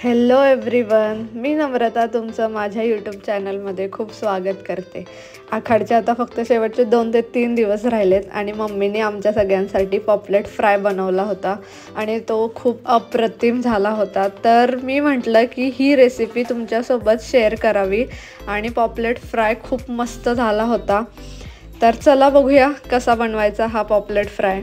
Hello everyone, मी नम्रता तुमचं माझ्या YouTube चॅनलमध्ये खूप स्वागत करते। आखाडचे आता फक्त शेवटचे 2 ते 3 दिवस राहिलेत आणि मम्मीने आमच्या सगळ्यांसाठी पॉपलेट फ्राय बनवला होता आणि तो खूप अप्रतिम झाला होता। तर मी म्हटलं की ही रेसिपी तुमच्यासोबत शेअर करावी आणि पॉपलेट फ्राय खूप मस्त झाला होता। तर चला बघूया कसा बनवायचा हा पॉपलेट फ्राय।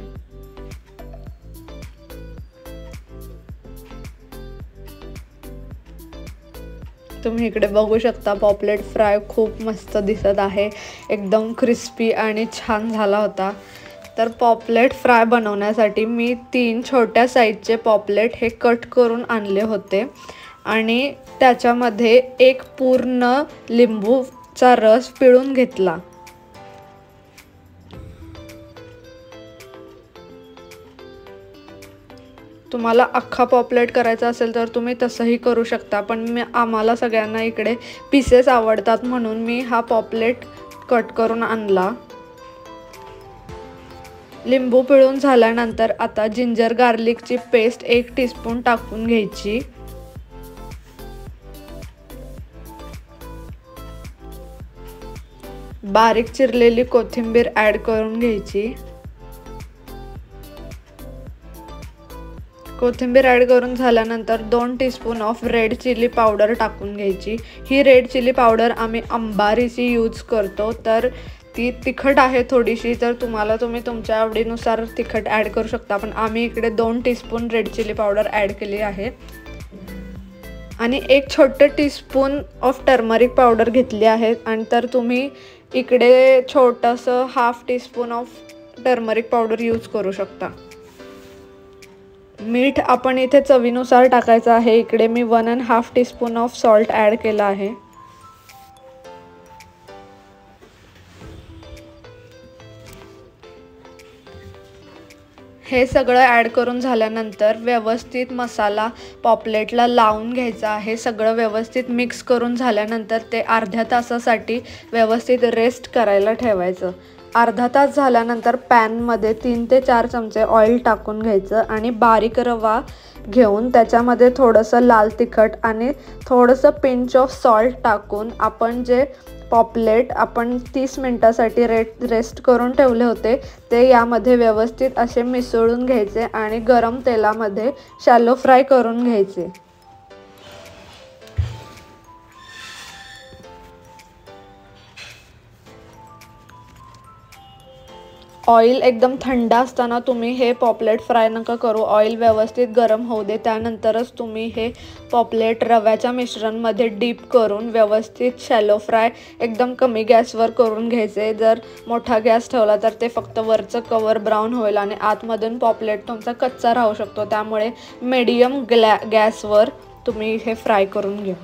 तुम्ही इकडे बघू शकता पॉपलेट फ्राय खूप मस्त दिसत आहे, एकदम क्रिस्पी आणि छान झाला होता। तर पॉपलेट फ्राय बनवण्यासाठी मी 3 छोट्या साईजचे पॉपलेट हे कट करून आणले होते आणि त्याच्यामध्ये एक पूर्ण लिंबूचा रस पिळून घेतला। तुम्हाला अख्खा पॉपलेट करायचा असेल तर तुम्ही तसंही करू शकता, पण आम्हाला सगळ्यांना इकडे पीसेस आवडतात म्हणून मी हा पॉपलेट कट करून आणला। लिंबू पिळून झाल्यानंतर आता जिंजर गार्लिकची पेस्ट 1 टीस्पून टाकून घ्यायची। बारीक चिरलेली कोथिंबीर ॲड करून घ्यायची। कोथिंबीर ॲड करून झाल्यानंतर 2 teaspoon of red chilli powder टाकून घ्यायची। ही रेड चिली पावडर आम्ही अंबारीची यूज करतो, तर ती तिखट आहे थोडीशी, तर तुम्ही तुमच्या आवडीनुसार तिखट ॲड करू शकता, पण आम्ही इकडे 2 teaspoon red chilli powder add केली आहे। आणि 1 छोटे टीस्पून ऑफ टर्मरिक पावडर घेतली आहे आणि तर तुम्ही इकडे छोटंसं half teaspoon of turmeric powder use करू शकता। मीठ आपण इथे चवीनुसार टाकायचं आहे। इकडे मी 1.5 टीस्पून ऑफ सॉल्ट ॲड केला आहे। हे सगळं ॲड करून झाल्यानंतर व्यवस्थित मसाला पॉपलेटला लावून घ्यायचा आहे। सगळं व्यवस्थित मिक्स करून झाल्यानंतर ते अर्ध्या तासासाठी व्यवस्थित रेस्ट करायला ठेवायचं। अर्धा तास झाल्यानंतर पॅनमध्ये 3 ते 4 चमचे ऑइल टाकून घ्यायचं आणि बारीक रवा घेऊन त्याच्यामध्ये थोडंसं लाल तिखट आणि थोडंसं पिंच ऑफ सॉल्ट टाकून आपण जे पॉपलेट 30 मिनिटासाठी रेस्ट करून ठेवले होते ते यामध्ये व्यवस्थित असे मिसळून घ्यायचे आणि गरम तेलामध्ये शॅलो फ्राय करून घ्यायचे। ऑइल एकदम थंड असताना तुम्ही हे पॉपलेट फ्राय नका करू, ऑइल व्यवस्थित गरम होऊ दे, त्यानंतरच तुम्ही हे पॉपलेट रव्याच्या मिश्रणमध्ये डीप करून व्यवस्थित शॅलो फ्राय एकदम कमी गॅसवर करून घ्यायचे। जर मोठा गॅस ठेवला तर ते फक्त वरचं कवर ब्राऊन होईल आणि आतमधून पॉपलेट तुमचा कच्चा राहू शकतो, त्यामुळे मीडियम गॅसवर तुम्ही हे फ्राय करून घ्या।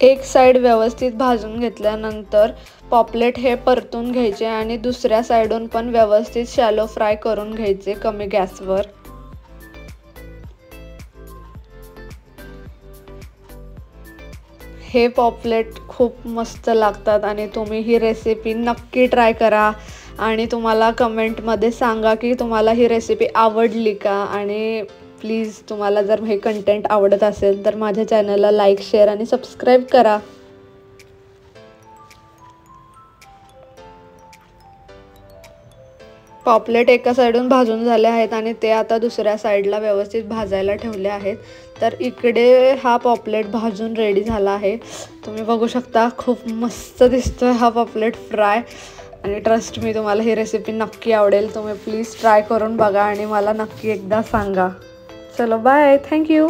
एक साइड व्यवस्थित भाजून घेतल्यानंतर पॉपलेट हे परतून घ्यायचे आणि दुसऱ्या साइडून पण व्यवस्थित शॅलो फ्राय करून घ्यायचे कमी गॅसवर। हे पॉपलेट खूप मस्त लागतात आणि तुम्ही ही रेसिपी नक्की ट्राय करा आणि तुम्हाला कमेंटमध्ये सांगा की तुम्हाला ही रेसिपी आवडली का। आणि प्लीज तुम्हाला जर हे कंटेंट आवडत असेल तर माझ्या चॅनलला लाईक, शेअर आणि सबस्क्राईब करा। पॉपलेट एका साइडून भाजून झाले आहेत आणि ते आता दुसऱ्या साइडला व्यवस्थित भाजायला ठेवले आहेत। तर इकडे हा पॉपलेट भाजून रेडी झाला आहे, तुम्ही बघू शकता खूप मस्त दिसतोय हा पॉपलेट फ्राय। आणि ट्रस्ट मी, तुम्हाला ही रेसिपी नक्की आवडेल, तुम्ही प्लीज ट्राय करून बघा आणि मला नक्की एकदा सांगा। चलो बाय, थँक्यू।